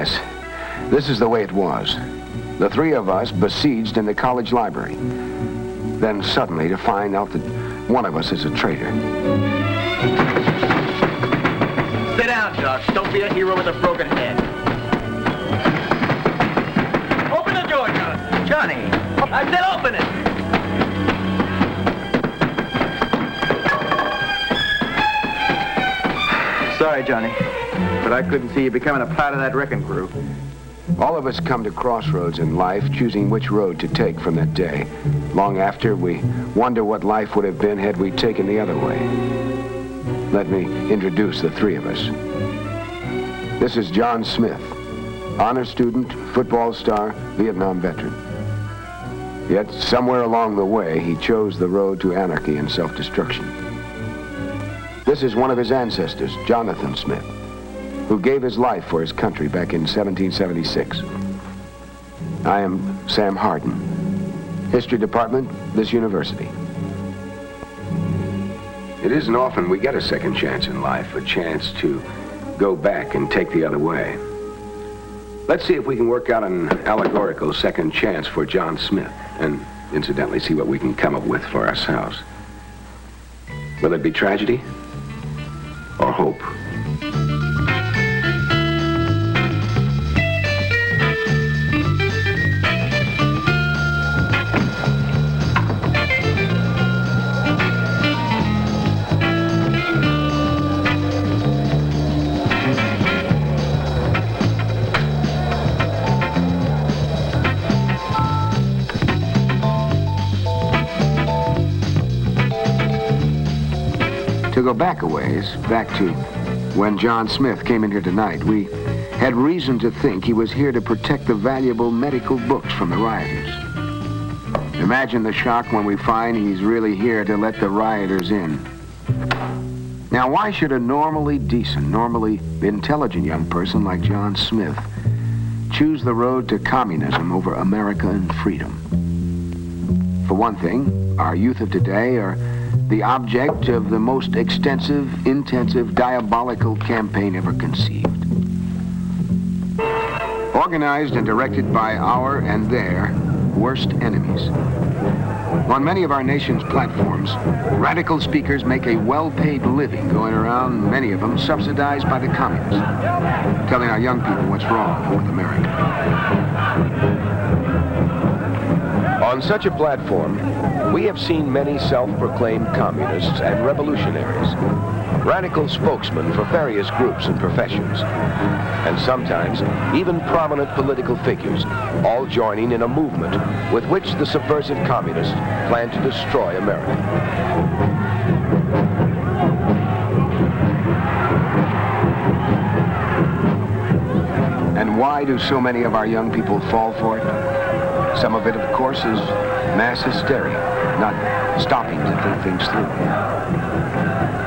Yes, this is the way it was. The three of us besieged in the college library. Then suddenly to find out that one of us is a traitor. Sit down, Doc. Don't be a hero with a broken head. Open the door, John. Johnny, I said open it. Sorry, Johnny, but I couldn't see you becoming a part of that wrecking crew. All of us come to crossroads in life, choosing which road to take from that day. Long after, we wonder what life would have been had we taken the other way. Let me introduce the three of us. This is John Smith, honor student, football star, Vietnam veteran. Yet, somewhere along the way, he chose the road to anarchy and self-destruction. This is one of his ancestors, Jonathan Smith, who gave his life for his country back in 1776. I am Sam Hardin, History Department, this university. It isn't often we get a second chance in life, a chance to go back and take the other way. Let's see if we can work out an allegorical second chance for John Smith, and incidentally see what we can come up with for ourselves. Will it be tragedy or hope? To go back a ways, back to when John Smith came in here tonight, we had reason to think he was here to protect the valuable medical books from the rioters. Imagine the shock when we find he's really here to let the rioters in. Now, why should a normally decent, normally intelligent young person like John Smith choose the road to communism over America and freedom? For one thing, our youth of today are the object of the most extensive, intensive, diabolical campaign ever conceived. Organized and directed by our and their worst enemies. On many of our nation's platforms, radical speakers make a well-paid living going around, many of them subsidized by the communists, telling our young people what's wrong with America. On such a platform, we have seen many self-proclaimed communists and revolutionaries, radical spokesmen for various groups and professions, and sometimes even prominent political figures, all joining in a movement with which the subversive communists plan to destroy America. And why do so many of our young people fall for it? Some of it, of course, is mass hysteria, not stopping to think things through.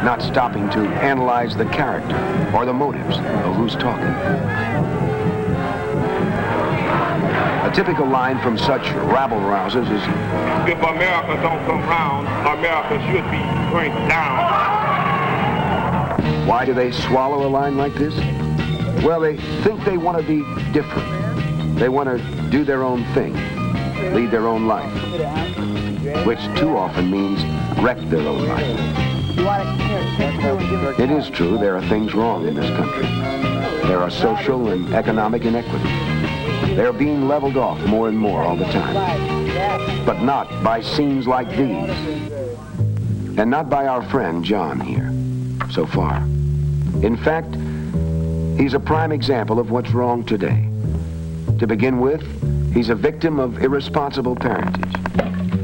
Not stopping to analyze the character or the motives of who's talking. A typical line from such rabble-rousers is, if America don't come round, America should be burnt down. Why do they swallow a line like this? Well, they think they want to be different. They want to do their own thing, lead their own life, which too often means wreck their own life. It is true there are things wrong in this country. There are social and economic inequities. They are being leveled off more and more all the time. But not by scenes like these. And not by our friend John here, so far. In fact, he's a prime example of what's wrong today. To begin with, he's a victim of irresponsible parentage.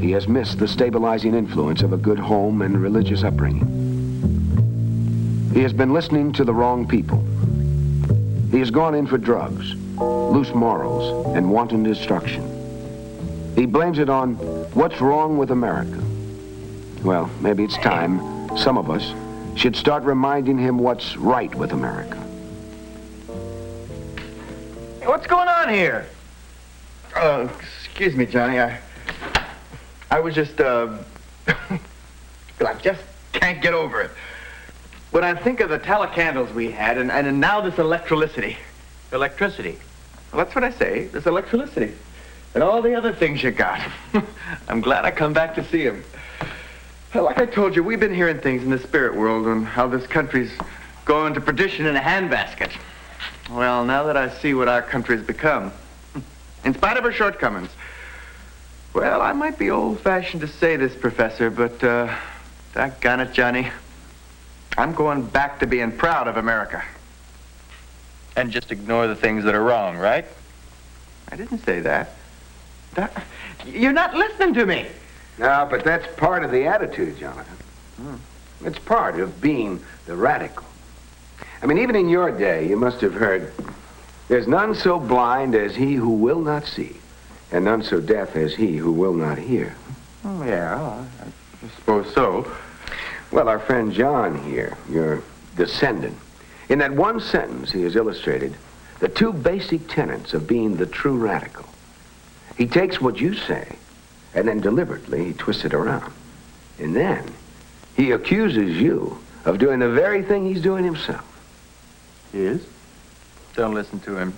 He has missed the stabilizing influence of a good home and religious upbringing. He has been listening to the wrong people. He has gone in for drugs, loose morals, and wanton destruction. He blames it on what's wrong with America. Well, maybe it's time some of us should start reminding him what's right with America. Hey, what's going on here? Excuse me, Johnny. I was just, I just can't get over it. When I think of the tallow candles we had, and now this electricity, Electricity. Well, that's what I say. There's electricity. And all the other things you got. I'm glad I come back to see him. Well, like I told you, we've been hearing things in the spirit world on how this country's going to perdition in a handbasket. Well, now that I see what our country's become, in spite of her shortcomings, well, I might be old-fashioned to say this, Professor, but, daggone it, Johnny, I'm going back to being proud of America. And just ignore the things that are wrong, right? I didn't say that. You're not listening to me. No, but that's part of the attitude, Jonathan. It's part of being the radical. I mean, even in your day, you must have heard, there's none so blind as he who will not see, and none so deaf as he who will not hear. Oh, yeah, I suppose so. Well, our friend John here, your descendant, in that one sentence he has illustrated the two basic tenets of being the true radical. He takes what you say, and then deliberately he twists it around. And then he accuses you of doing the very thing he's doing himself. He is? Don't listen to him.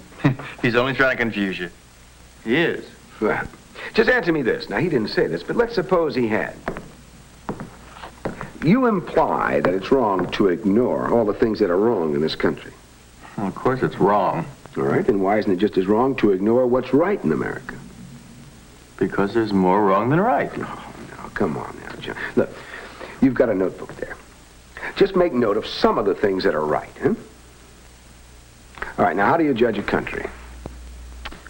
He's only trying to confuse you. He is. Well, just answer me this. Now, he didn't say this, but let's suppose he had. You imply that it's wrong to ignore all the things that are wrong in this country. Well, of course it's wrong. All right, then why isn't it just as wrong to ignore what's right in America? Because there's more wrong than right. Oh, no, come on now, John. Look, you've got a notebook there. Just make note of some of the things that are right, huh? All right, now how do you judge a country?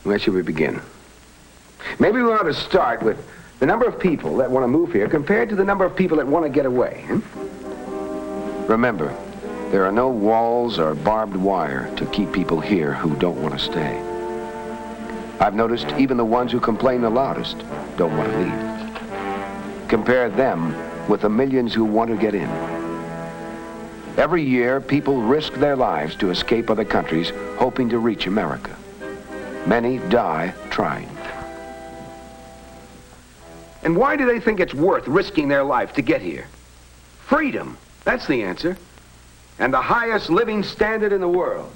Where should we begin? Maybe we ought to start with the number of people that want to move here compared to the number of people that want to get away, huh? Remember, there are no walls or barbed wire to keep people here who don't want to stay. I've noticed even the ones who complain the loudest don't want to leave. Compare them with the millions who want to get in. Every year, people risk their lives to escape other countries, hoping to reach America. Many die trying. And why do they think it's worth risking their life to get here? Freedom, that's the answer. And the highest living standard in the world.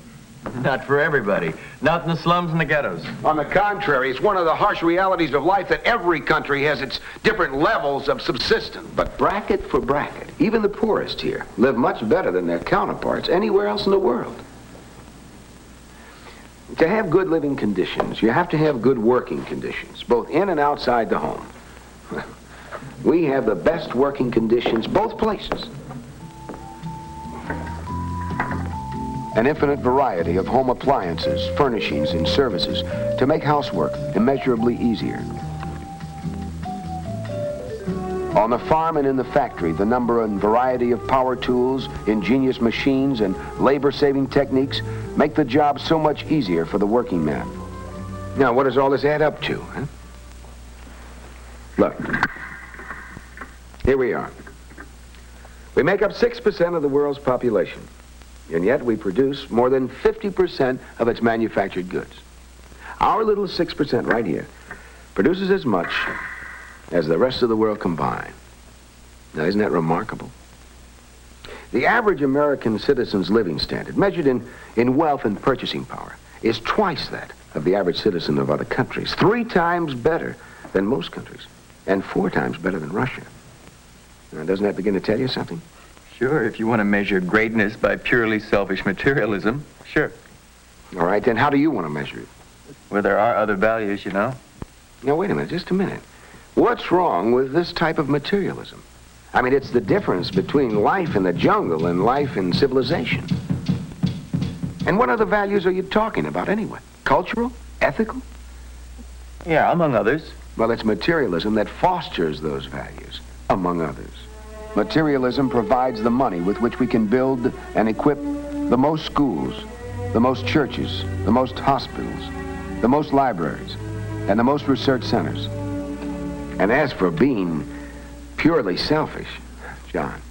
Not for everybody. Not in the slums and the ghettos. On the contrary, it's one of the harsh realities of life that every country has its different levels of subsistence. But bracket for bracket, even the poorest here live much better than their counterparts anywhere else in the world. To have good living conditions, you have to have good working conditions, both in and outside the home. We have the best working conditions both places. An infinite variety of home appliances, furnishings, and services to make housework immeasurably easier. On the farm and in the factory, the number and variety of power tools, ingenious machines, and labor-saving techniques make the job so much easier for the working man. Now, what does all this add up to, huh? Look, here we are. We make up 6% of the world's population. And yet we produce more than 50% of its manufactured goods. Our little 6% right here produces as much as the rest of the world combined. Now, isn't that remarkable? The average American citizen's living standard, measured in wealth and purchasing power, is twice that of the average citizen of other countries, 3 times better than most countries, and 4 times better than Russia. Now, doesn't that begin to tell you something? Sure, if you want to measure greatness by purely selfish materialism, sure. All right, then how do you want to measure it? Well, there are other values, you know. Now, wait a minute, just a minute. What's wrong with this type of materialism? I mean, it's the difference between life in the jungle and life in civilization. And what other values are you talking about anyway? Cultural? Ethical? Yeah, among others. Well, it's materialism that fosters those values, among others. Materialism provides the money with which we can build and equip the most schools, the most churches, the most hospitals, the most libraries, and the most research centers. And as for being purely selfish, John,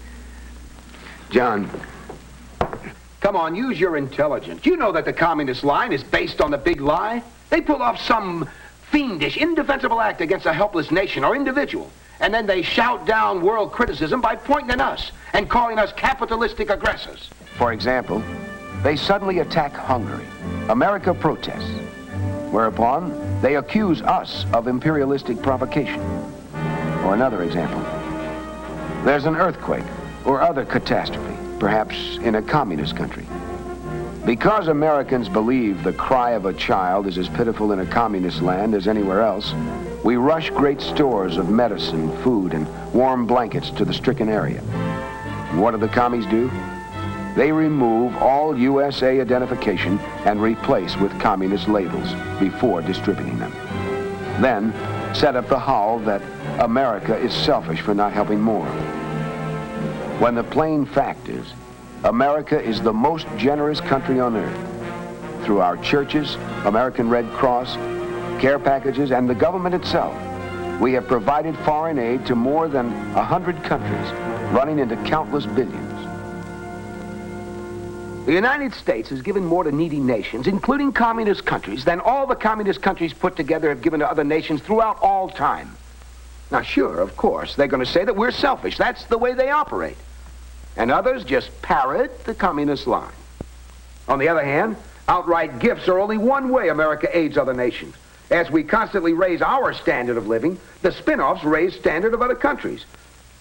come on, use your intelligence. You know that the communist line is based on the big lie. They pull off some fiendish, indefensible act against a helpless nation or individual. And then they shout down world criticism by pointing at us and calling us capitalistic aggressors. For example, they suddenly attack Hungary. America protests, whereupon they accuse us of imperialistic provocation. Or another example. There's an earthquake or other catastrophe, perhaps in a communist country. Because Americans believe the cry of a child is as pitiful in a communist land as anywhere else, we rush great stores of medicine, food, and warm blankets to the stricken area. And what do the commies do? They remove all USA identification and replace with communist labels before distributing them. Then set up the howl that America is selfish for not helping more. When the plain fact is, America is the most generous country on earth. Through our churches, American Red Cross, care packages, and the government itself, we have provided foreign aid to more than 100 countries, running into countless billions. The United States has given more to needy nations, including communist countries, than all the communist countries put together have given to other nations throughout all time. Now, sure, of course, they're going to say that we're selfish. That's the way they operate. And others just parrot the communist line. On the other hand, outright gifts are only one way America aids other nations. As we constantly raise our standard of living, the spin-offs raise standard of other countries.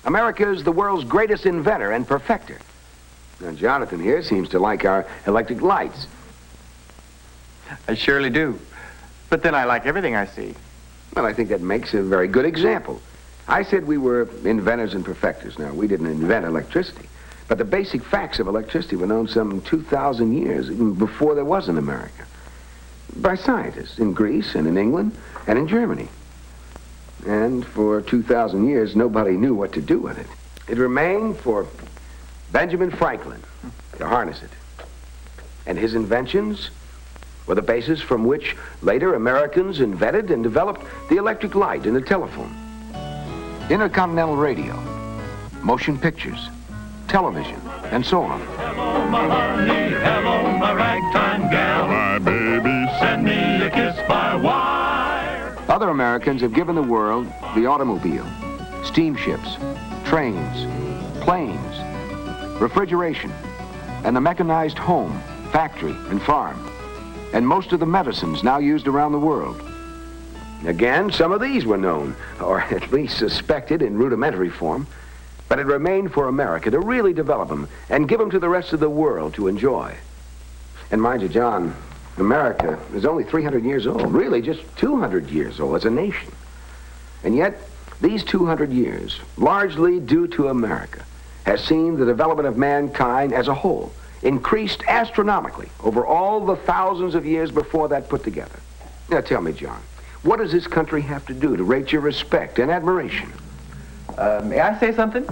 America is the world's greatest inventor and perfecter. Now, Jonathan here seems to like our electric lights. I surely do. But then I like everything I see. Well, I think that makes a very good example. I said we were inventors and perfecters. Now, we didn't invent electricity. But the basic facts of electricity were known some 2,000 years, even before there was an America, by scientists in Greece and in England and in Germany. And for 2,000 years, nobody knew what to do with it. It remained for Benjamin Franklin to harness it. And his inventions were the basis from which later Americans invented and developed the electric light and the telephone, intercontinental radio, motion pictures, television, and so on. Hello, my honey, hello, my ragtime gal. My baby, send me a kiss by wire. Other Americans have given the world the automobile, steamships, trains, planes, refrigeration, and the mechanized home, factory, and farm, and most of the medicines now used around the world. Again, some of these were known, or at least suspected in rudimentary form, but it remained for America to really develop them and give them to the rest of the world to enjoy. And mind you, John, America is only 300 years old, really just 200 years old as a nation. And yet, these 200 years, largely due to America, has seen the development of mankind as a whole increased astronomically over all the thousands of years before that put together. Now tell me, John, what does this country have to do to rate your respect and admiration? May I say something?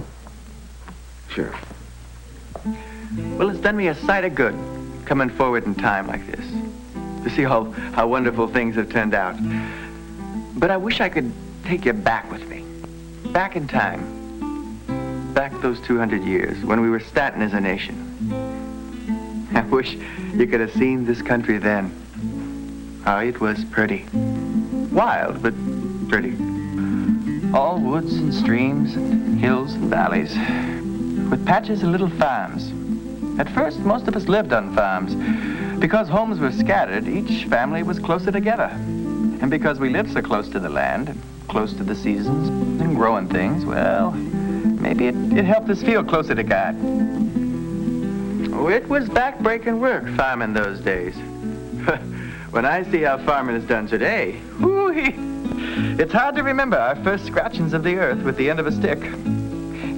Sure. Well, it's done me a sight of good coming forward in time like this, to see how wonderful things have turned out. But I wish I could take you back with me, back in time. Back those 200 years when we were starting as a nation. I wish you could have seen this country then. Oh, it was pretty. Wild, but pretty. All woods and streams and hills and valleys, with patches of little farms. At first, most of us lived on farms. Because homes were scattered, each family was closer together. And because we lived so close to the land, and close to the seasons, and growing things, well, maybe it helped us feel closer to God. Oh, it was back-breaking work, farming those days. When I see how farming is done today, whoo-hee, it's hard to remember our first scratchings of the earth with the end of a stick.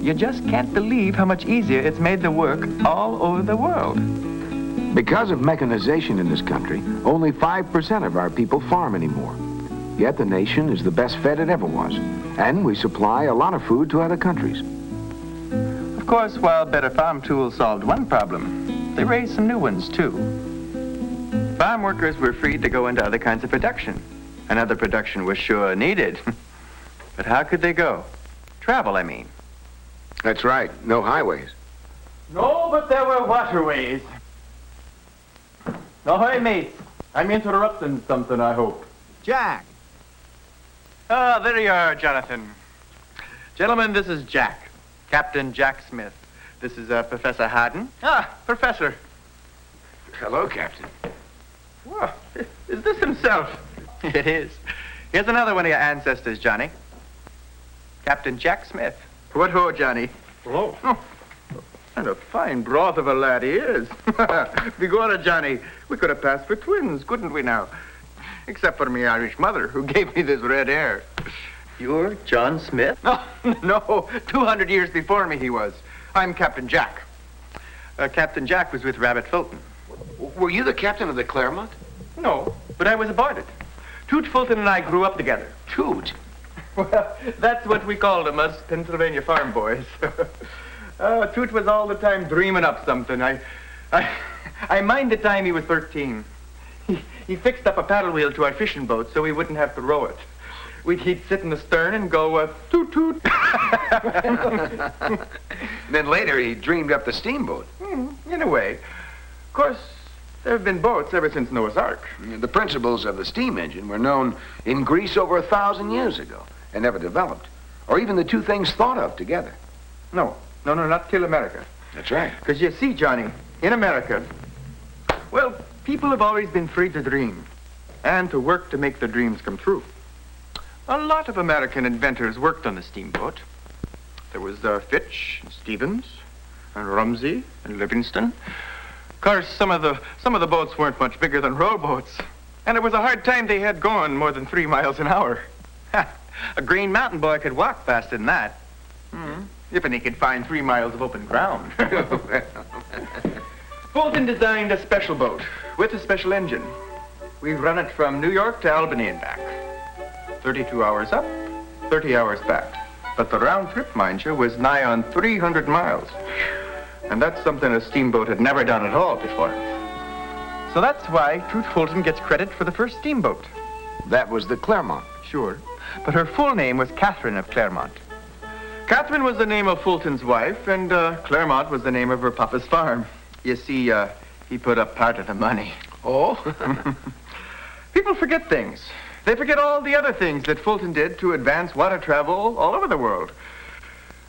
You just can't believe how much easier it's made the work all over the world. Because of mechanization in this country, only 5% of our people farm anymore. Yet the nation is the best fed it ever was, and we supply a lot of food to other countries. Of course, while better farm tools solved one problem, they raised some new ones, too. Farm workers were freed to go into other kinds of production, and other production was sure needed. But how could they go? Travel, I mean. That's right. No highways. No, but there were waterways. Ahoy, mates. I'm interrupting something, I hope. Jack. Ah, there you are, Jonathan. Gentlemen, this is Jack. Captain Jack Smith. This is Professor Haddon. Ah, Professor. Hello, Captain. Well, is this himself? It is. Here's another one of your ancestors, Johnny. Captain Jack Smith. What ho, Johnny? Hello. Oh, and a fine broth of a lad he is. Begorra, Johnny, we could have passed for twins, couldn't we now? Except for me Irish mother, who gave me this red hair. You're John Smith? No, no, 200 years before me he was. I'm Captain Jack. Captain Jack was with Rabbit Fulton. Were you the captain of the Claremont? No, but I was aboard it. Toot Fulton and I grew up together. Toot. Well, that's what we called them, us Pennsylvania farm boys. Toot was all the time dreaming up something. I mind the time he was 13. He fixed up a paddle wheel to our fishing boat so we wouldn't have to row it. He'd sit in the stern and go, toot, toot. Then later he dreamed up the steamboat. In a way. Of course, there have been boats ever since Noah's Ark. The principles of the steam engine were known in Greece over 1,000 years ago and never developed, or even the two things thought of together. No, not till America. That's right. Because you see, Johnny, in America, well, people have always been free to dream and to work to make their dreams come true. A lot of American inventors worked on the steamboat. There was Fitch, and Stevens, and Rumsey, and Livingston. Of course, some of the boats weren't much bigger than rowboats, and it was a hard time they had going more than 3 miles an hour. A Green Mountain boy could walk faster than that. If he could find 3 miles of open ground. Fulton designed a special boat with a special engine. We run it from New York to Albany and back. 32 hours up, 30 hours back. But the round trip, mind you, was nigh on 300 miles. And that's something a steamboat had never done at all before. So that's why Truth Fulton gets credit for the first steamboat. That was the Claremont. Sure. But her full name was Catherine of Claremont. Catherine was the name of Fulton's wife, and Claremont was the name of her papa's farm. You see, he put up part of the money. Oh? People forget things. They forget all the other things that Fulton did to advance water travel all over the world.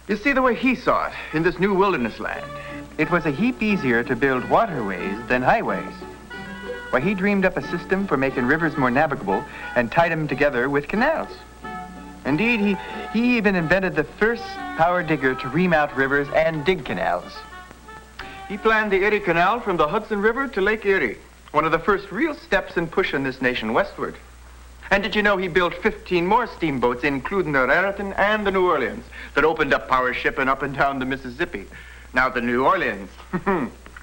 You see, the way he saw it in this new wilderness land, it was a heap easier to build waterways than highways. Why, he dreamed up a system for making rivers more navigable and tied them together with canals. Indeed, he even invented the first power digger to ream out rivers and dig canals. He planned the Erie Canal from the Hudson River to Lake Erie, one of the first real steps in pushing this nation westward. And did you know he built 15 more steamboats, including the Raritan and the New Orleans, that opened up power shipping up and down the Mississippi? Now, the New Orleans,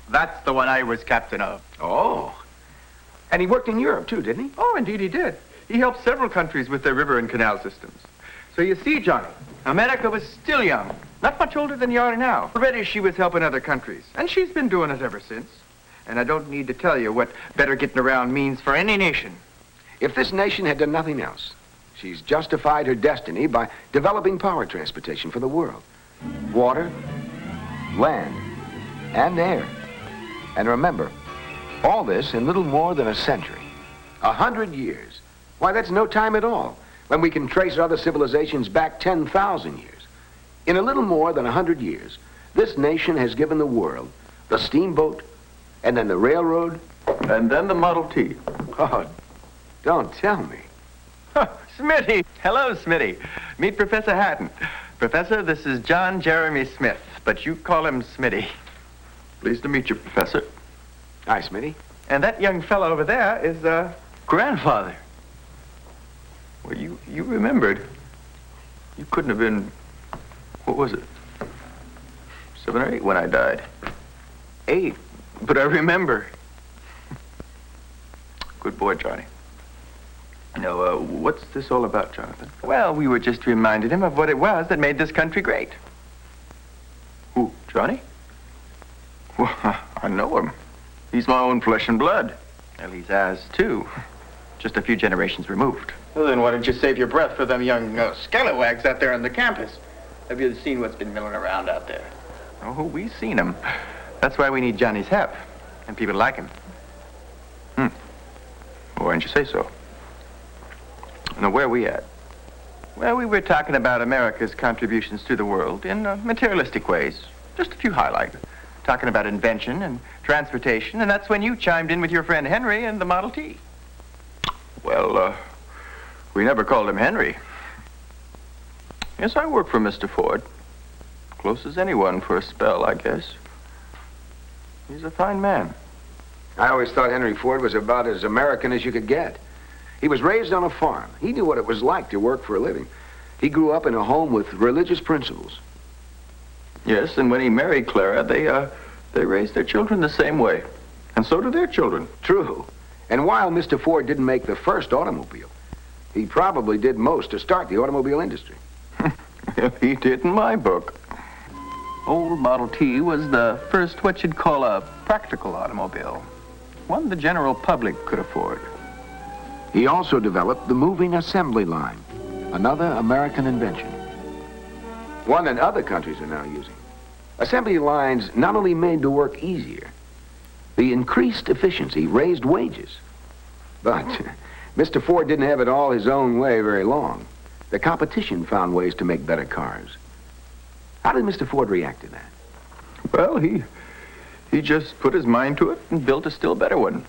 that's the one I was captain of. Oh. And he worked in Europe, too, didn't he? Oh, indeed he did. He helped several countries with their river and canal systems. So you see, Johnny, America was still young, not much older than you are now. Already she was helping other countries, and she's been doing it ever since. And I don't need to tell you what better getting around means for any nation. If this nation had done nothing else, she's justified her destiny by developing power transportation for the world. Water, land, and air. And remember, all this in little more than a century. 100 years. Why, that's no time at all, when we can trace other civilizations back 10,000 years. In a little more than 100 years, this nation has given the world the steamboat, and then the railroad, And then the Model T. oh, don't tell me. Smitty! Hello, Smitty. Meet Professor Hatton. Professor, this is John Jeremy Smith, but you call him Smitty. Pleased to meet you, Professor. Hi, Smitty. And that young fellow over there is, grandfather. Well, you remembered. You couldn't have been, what was it? 7 or 8 when I died. 8, but I remember. Good boy, Johnny. Now, what's this all about, Jonathan? Well, we were just reminding him of what it was that made this country great. Who, Johnny? Well, I know him. He's my own flesh and blood. Well, he's ours, too. Just a few generations removed. Well, then why don't you save your breath for them young scalawags out there on the campus? Have you seen what's been milling around out there? Oh, we've seen him. That's why we need Johnny's help. And people like him. Well, why didn't you say so? Now, where are we at? Well, we were talking about America's contributions to the world in materialistic ways. Just a few highlights. talking about invention and transportation, and that's when you chimed in with your friend Henry and the Model T. Well, we never called him Henry. Yes, I worked for Mr. Ford. Close as anyone for a spell, I guess. He's a fine man. I always thought Henry Ford was about as American as you could get. He was raised on a farm. He knew what it was like to work for a living. He grew up in a home with religious principles. Yes, and when he married Clara, they raised their children the same way. And so do their children. True. And while Mr. Ford didn't make the first automobile, he probably did most to start the automobile industry. He did in my book. Old Model T was the first what you'd call a practical automobile. One the general public could afford. He also developed the moving assembly line, another American invention. One that other countries are now using. Assembly lines not only made the work easier, the increased efficiency raised wages. But Mr. Ford didn't have it all his own way very long. The competition found ways to make better cars. How did Mr. Ford react to that? Well, he just put his mind to it and built a still better one.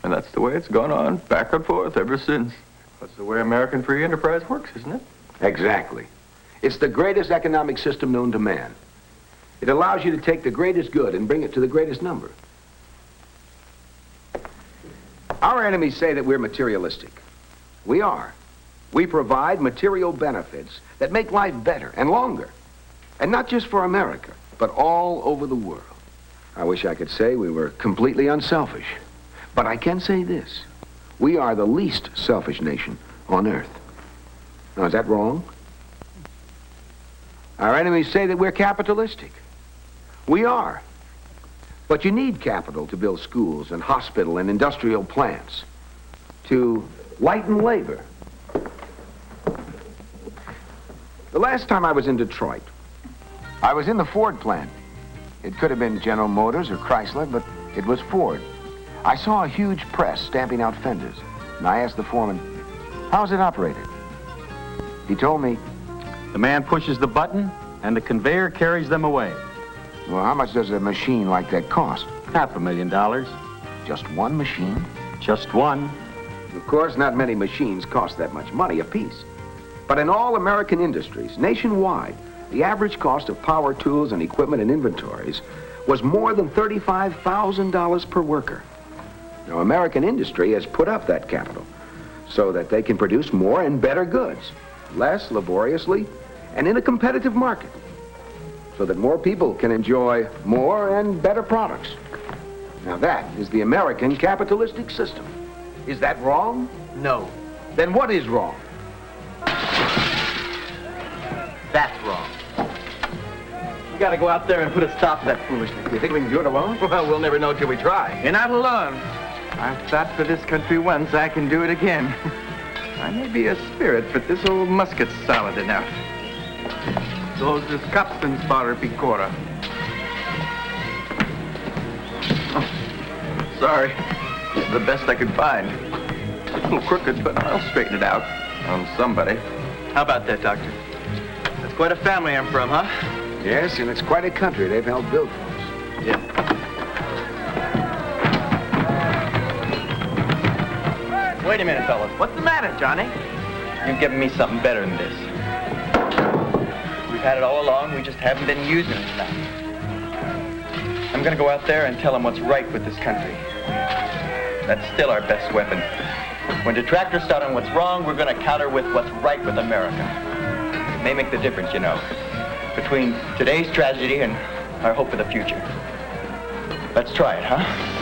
And that's the way it's gone on, back and forth ever since. That's the way American free enterprise works, isn't it? Exactly. It's the greatest economic system known to man. It allows you to take the greatest good and bring it to the greatest number. Our enemies say that we're materialistic. We are. We provide material benefits that make life better and longer. And not just for America, but all over the world. I wish I could say we were completely unselfish. But I can say this. We are the least selfish nation on earth. Now, is that wrong? Our enemies say that we're capitalistic. We are. But you need capital to build schools and hospital and industrial plants, to lighten labor. The last time I was in Detroit, I was in the Ford plant. It could have been General Motors or Chrysler, but it was Ford. I saw a huge press stamping out fenders, and I asked the foreman, how's it operated? He told me, the man pushes the button, and the conveyor carries them away. well, how much does a machine like that cost? $500,000. Just one machine? Just one. Of course, not many machines cost that much money apiece. But in all American industries, nationwide, the average cost of power tools and equipment and inventories was more than $35,000 per worker. Now, American industry has put up that capital so that they can produce more and better goods, less laboriously, and in a competitive market, so that more people can enjoy more and better products. Now, that is the American capitalistic system. Is that wrong? No. Then what is wrong? That's wrong. You gotta go out there and put a stop to that foolishness. You think we can do it alone? Well, we'll never know till we try. You're not alone. I've fought for this country once, I can do it again. I may be a spirit, but this old musket's solid enough. Those is captain's bar picora. Oh, sorry. It's the best I could find. It's a little crooked, but I'll straighten it out on somebody. How about that, Doctor? That's quite a family I'm from, huh? Yes, and it's quite a country they've helped build for us. Yeah. Wait a minute, fellas. What's the matter, Johnny? You've given me something better than this. We've had it all along, we just haven't been using it enough. I'm gonna go out there and tell them what's right with this country. That's still our best weapon. When detractors start on what's wrong, we're gonna counter with what's right with America. It may make the difference, you know, between today's tragedy and our hope for the future. Let's try it, huh?